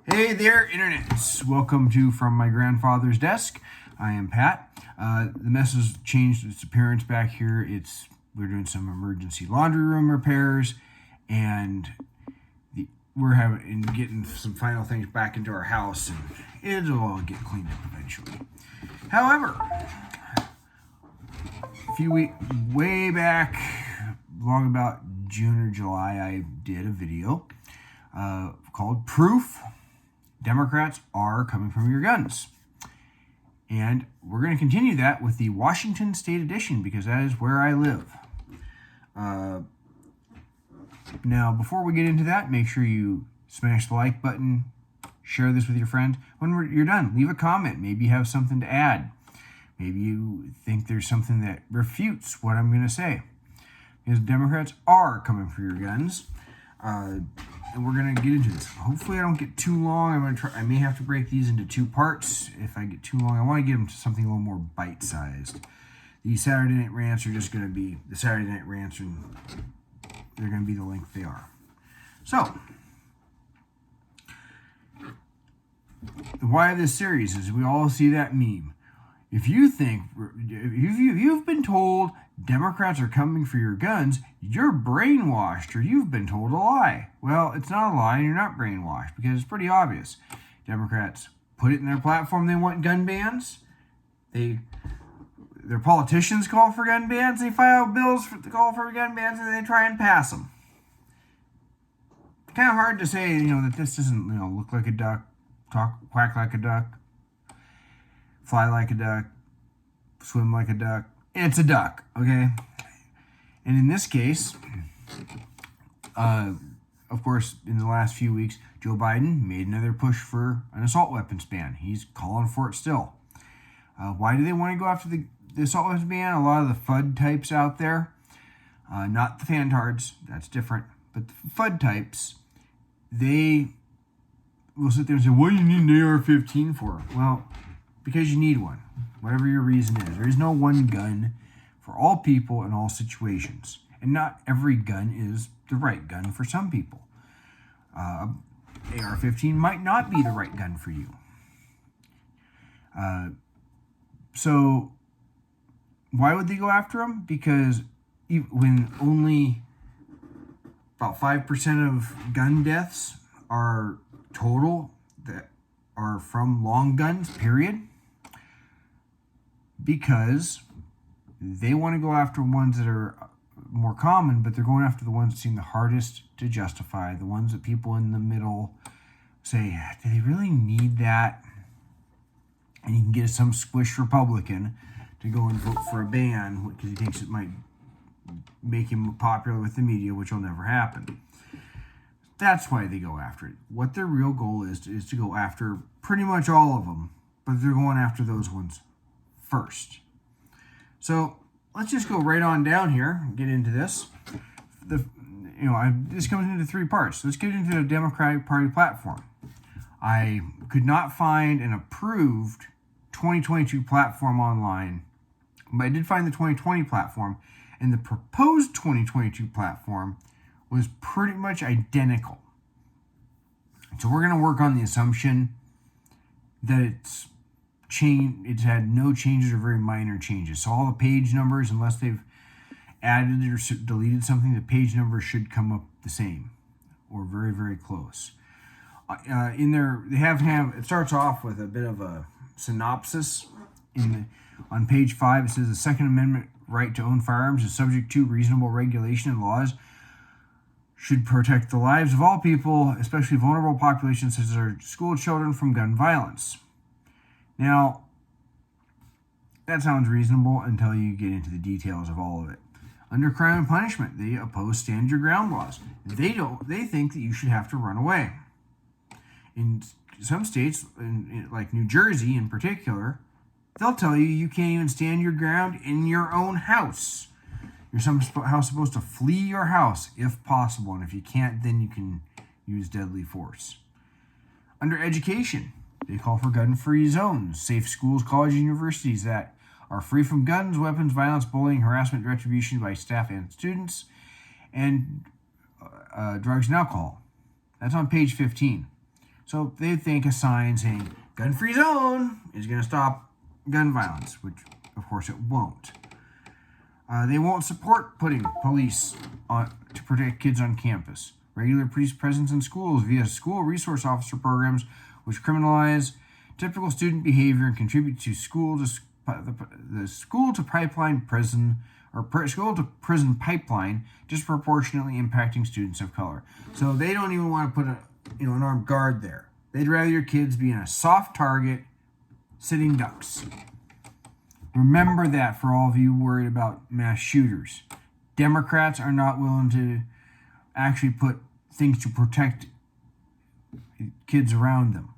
Hey there, internets. Welcome to From My Grandfather's Desk. I am Pat. The mess has changed its appearance back here. We're doing some emergency laundry room repairs, and we're getting some final things back into our house, and it'll all get cleaned up eventually. However, way back, long about June or July, I did a video called Proof Democrats Are Coming From Your Guns. And we're going to continue that with the Washington State edition because that is where I live. Now, before we get into that, make sure you smash the like button, share this with your friends. When you're done, leave a comment. Maybe you have something to add. Maybe you think there's something that refutes what I'm going to say. Because Democrats are coming for your guns. And we're going to get into this. Hopefully I don't get too long. I may have to break these into two parts. If I get too long, I want to get them to something a little more bite-sized. The Saturday Night Rants are just going to be the Saturday Night Rants, and they're going to be the length they are. So, why this series is we all see that meme. If you've been told Democrats are coming for your guns, you're brainwashed or you've been told a lie. Well, it's not a lie and you're not brainwashed because it's pretty obvious. Democrats put it in their platform they want gun bans. Their politicians call for gun bans. They file bills to call for gun bans and they try and pass them. It's kind of hard to say, that this doesn't, look like a duck, quack like a duck, fly like a duck, swim like a duck. It's a duck, okay? And in this case, of course, in the last few weeks, Joe Biden made another push for an assault weapons ban. He's calling for it still. Why do they want to go after the assault weapons ban? A lot of the FUD types out there, not the fantards, that's different, but the FUD types, they will sit there and say, what do you need an AR-15 for? Well, because you need one, whatever your reason is. There is no one gun for all people in all situations. And not every gun is the right gun for some people. AR-15 might not be the right gun for you. So why would they go after them? Because when only about 5% of gun deaths are total that are from long guns, period, because they want to go after ones that are more common, but they're going after the ones that seem the hardest to justify, the ones that people in the middle say, do they really need that? And you can get some squish Republican to go and vote for a ban because he thinks it might make him popular with the media, which will never happen. That's why they go after it. What their real goal is to go after pretty much all of them, but they're going after those ones first. So let's just go right on down here and get into this. This comes into three parts. Let's get into the Democratic Party platform. I could not find an approved 2022 platform online, but I did find the 2020 platform, and the proposed 2022 platform was pretty much identical. So we're going to work on the assumption that it's had no changes or very minor changes. So all the page numbers, unless they've added or deleted something, the page numbers should come up the same or very, very close. In there, they have it starts off with a bit of a synopsis. On page 5, it says the Second Amendment right to own firearms is subject to reasonable regulation and laws should protect the lives of all people, especially vulnerable populations such as our school children, from gun violence. Now, that sounds reasonable until you get into the details of all of it. Under crime and punishment, they oppose stand your ground laws. They think that you should have to run away. In some states, like New Jersey in particular, they'll tell you you can't even stand your ground in your own house. You're somehow supposed to flee your house if possible, and if you can't, then you can use deadly force. Under education, they call for gun-free zones, safe schools, colleges, and universities that are free from guns, weapons, violence, bullying, harassment, retribution by staff and students, and drugs and alcohol. That's on page 15. So they think a sign saying gun-free zone is going to stop gun violence, which of course it won't. They won't support putting police to protect kids on campus. Regular police presence in schools via school resource officer programs, which criminalize typical student behavior and contribute to the school to prison pipeline, disproportionately impacting students of color. So they don't even want to put an armed guard there. They'd rather your kids be in a soft target, sitting ducks. Remember that for all of you worried about mass shooters. Democrats are not willing to actually put things to protect kids around them.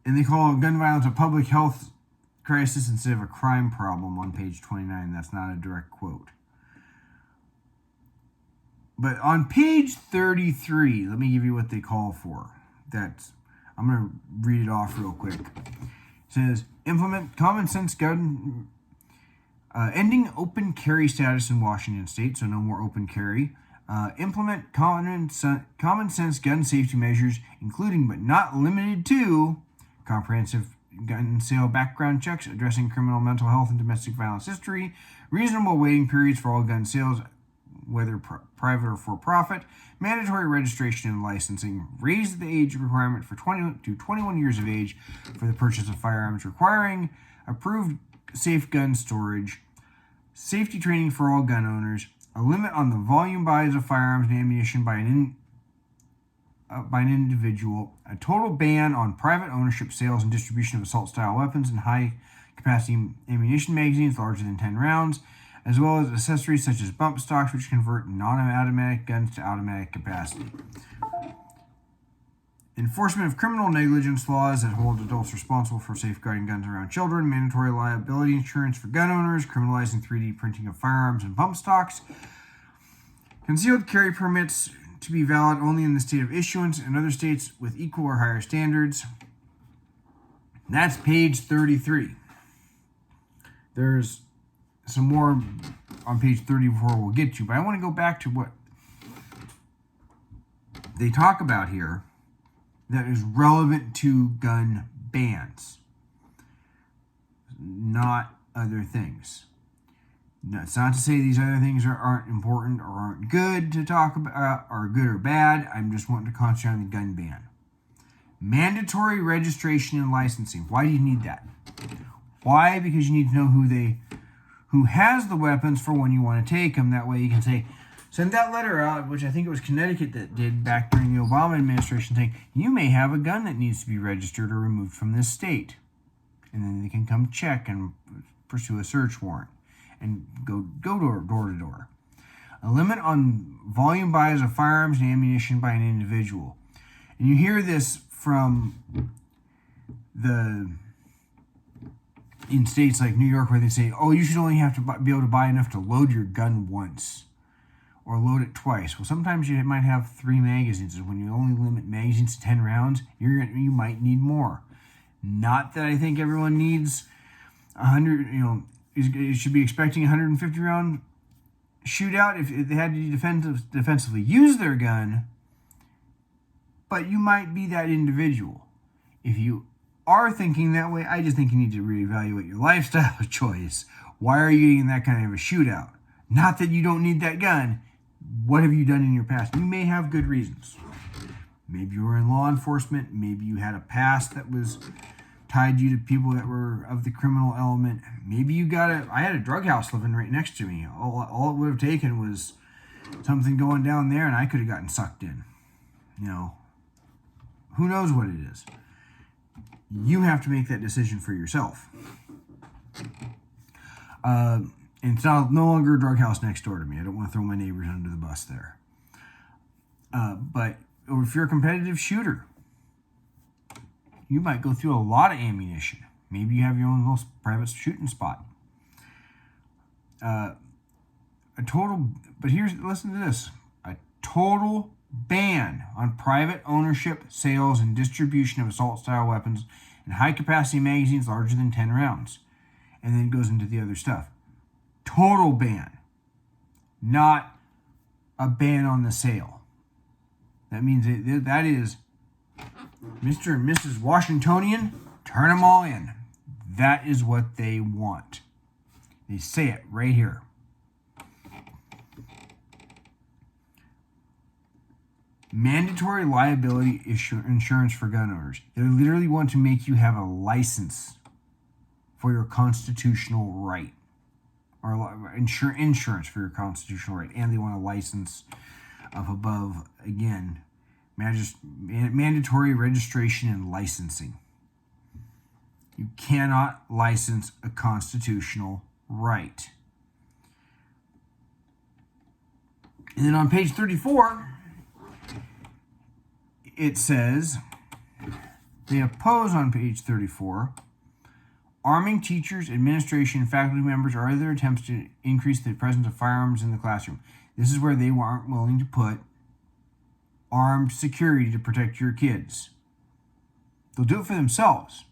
And they call gun violence a public health crisis instead of a crime problem on page 29. That's not a direct quote. But on page 33, let me give you what they call for. I'm going to read it off real quick. It says, implement common sense gun, ending open carry status in Washington State, so no more open carry. Implement common sense gun safety measures, including but not limited to comprehensive gun sale background checks, addressing criminal mental health and domestic violence history, reasonable waiting periods for all gun sales, whether private or for-profit, mandatory registration and licensing, raise the age requirement for 20 to 21 years of age for the purchase of firearms, requiring approved safe gun storage, safety training for all gun owners, a limit on the volume buys of firearms and ammunition by an individual, a total ban on private ownership, sales, and distribution of assault-style weapons and high-capacity ammunition magazines larger than 10 rounds, as well as accessories such as bump stocks, which convert non-automatic guns to automatic capacity. Enforcement of criminal negligence laws that hold adults responsible for safeguarding guns around children, mandatory liability insurance for gun owners, criminalizing 3D printing of firearms and bump stocks, concealed carry permits to be valid only in the state of issuance and other states with equal or higher standards. That's page 33. There's some more on page 34 we'll get to, but I want to go back to what they talk about here that is relevant to gun bans, not other things. That's not to say these other things aren't important or aren't good to talk about, or good or bad. I'm just wanting to concentrate on the gun ban. Mandatory registration and licensing. Why do you need that? Why? Because you need to know who has the weapons for when you want to take them. That way you can say, send that letter out, which I think it was Connecticut that did back during the Obama administration, saying, you may have a gun that needs to be registered or removed from this state. And then they can come check and pursue a search warrant and go door to door. A limit on volume buys of firearms and ammunition by an individual. And you hear this from in states like New York, where they say, oh, you should only have to be able to buy enough to load your gun once or load it twice. Well, sometimes you might have 3 magazines, and when you only limit magazines to 10 rounds, you might need more. Not that I think everyone needs 100, you should be expecting a 150 round shootout if they had to defensively use their gun, but you might be that individual. If you are thinking that way, I just think you need to reevaluate your lifestyle choice. Why are you getting in that kind of a shootout? Not that you don't need that gun. What have you done in your past? You may have good reasons. Maybe you were in law enforcement. Maybe you had a past that was tied you to people that were of the criminal element. Maybe you I had a drug house living right next to me. All it would have taken was something going down there and I could have gotten sucked in. Who knows what it is? You have to make that decision for yourself. And it's no longer a drug house next door to me. I don't want to throw my neighbors under the bus there. But if you're a competitive shooter, you might go through a lot of ammunition. Maybe you have your own little private shooting spot. Listen to this. A total ban on private ownership, sales, and distribution of assault-style weapons and high-capacity magazines larger than 10 rounds. And then it goes into the other stuff. Total ban. Not a ban on the sale. That means that is Mr. and Mrs. Washingtonian, turn them all in. That is what they want. They say it right here. Mandatory liability insurance for gun owners. They literally want to make you have a license for your constitutional right. Or insurance for your constitutional right. And they want a license of above, again, mandatory registration and licensing. You cannot license a constitutional right. And then on page 34, it says, they oppose on page 34, arming teachers, administration, faculty members, or other attempts to increase the presence of firearms in the classroom. This is where they aren't willing to put armed security to protect your kids. They'll do it for themselves.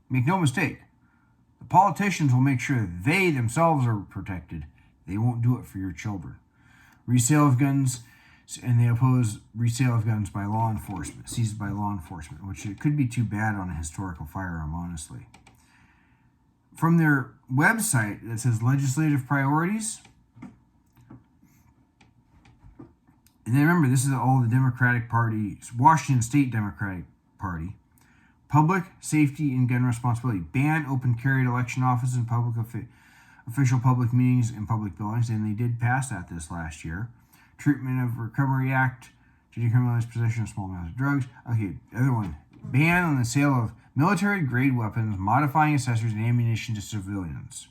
Make no mistake. The politicians will make sure they themselves are protected. They won't do it for your children. Resale of guns, and they oppose resale of guns by law enforcement, seized by law enforcement, which it could be too bad on a historical firearm, honestly. From their website that says legislative priorities, and then remember, this is all the Democratic Party, Washington State Democratic Party. Public safety and gun responsibility. Ban open carry at election offices and public official public meetings and public buildings. And they did pass that this last year. Treatment of Recovery Act to decriminalize possession of small amounts of drugs. Okay, the other one. Ban on the sale of military-grade weapons, modifying accessories, and ammunition to civilians.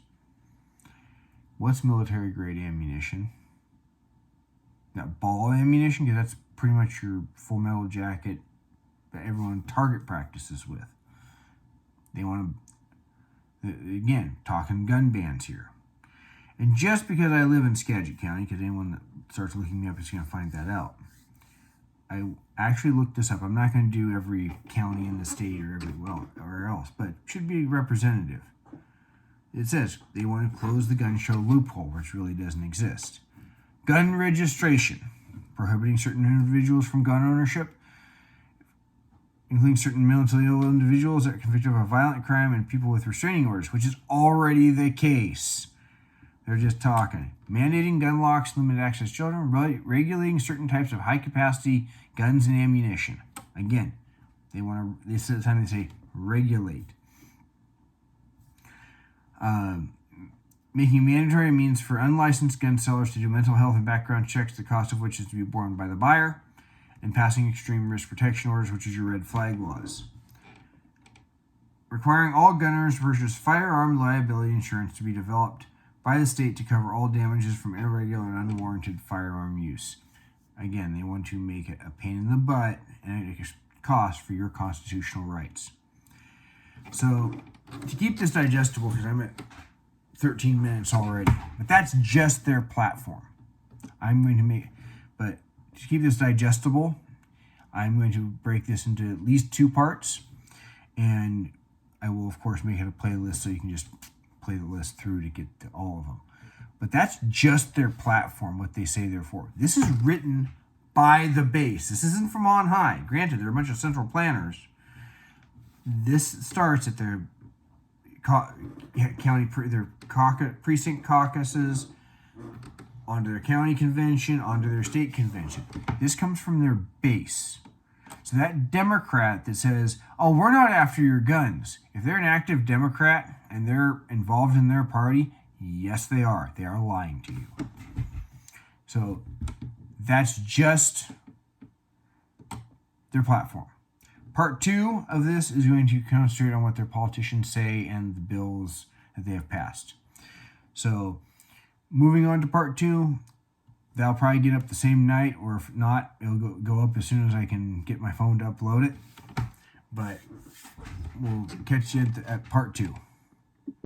What's military-grade ammunition? That ball ammunition? Because that's pretty much your full metal jacket that everyone target practices with. They want to, again, talking gun bans here. And just because I live in Skagit County, because anyone that starts looking me up is going to find that out. I actually looked this up. I'm not going to do every county in the state or everywhere else, but it should be representative. It says they want to close the gun show loophole, which really doesn't exist. Gun registration, prohibiting certain individuals from gun ownership, including certain mentally ill individuals that are convicted of a violent crime and people with restraining orders, which is already the case. They're just talking. Mandating gun locks, limited access to children, regulating certain types of high-capacity guns and ammunition. Again, this is the time they say regulate. Making mandatory means for unlicensed gun sellers to do mental health and background checks, the cost of which is to be borne by the buyer, and passing extreme risk protection orders, which is your red flag laws. Requiring all gun owners to purchase firearm liability insurance to be developed by the state to cover all damages from irregular and unwarranted firearm use. Again, they want to make it a pain in the butt and a cost for your constitutional rights. To keep this digestible, because I'm at 13 minutes already, but that's just their platform. But to keep this digestible, I'm going to break this into at least 2 parts, and I will, of course, make it a playlist so you can just play the list through to get to all of them. But that's just their platform, what they say they're for. This is written by the base. This isn't from on high. Granted, they're a bunch of central planners. This starts at their precinct caucuses, onto their county convention, onto their state convention. This comes from their base. So that Democrat that says, oh, we're not after your guns. If they're an active Democrat and they're involved in their party, yes, they are. They are lying to you. So that's just their platform. Part 2 of this is going to concentrate on what their politicians say and the bills that they have passed. So moving on to part 2, that'll probably get up the same night, or if not, it'll go up as soon as I can get my phone to upload it. But we'll catch you at part 2.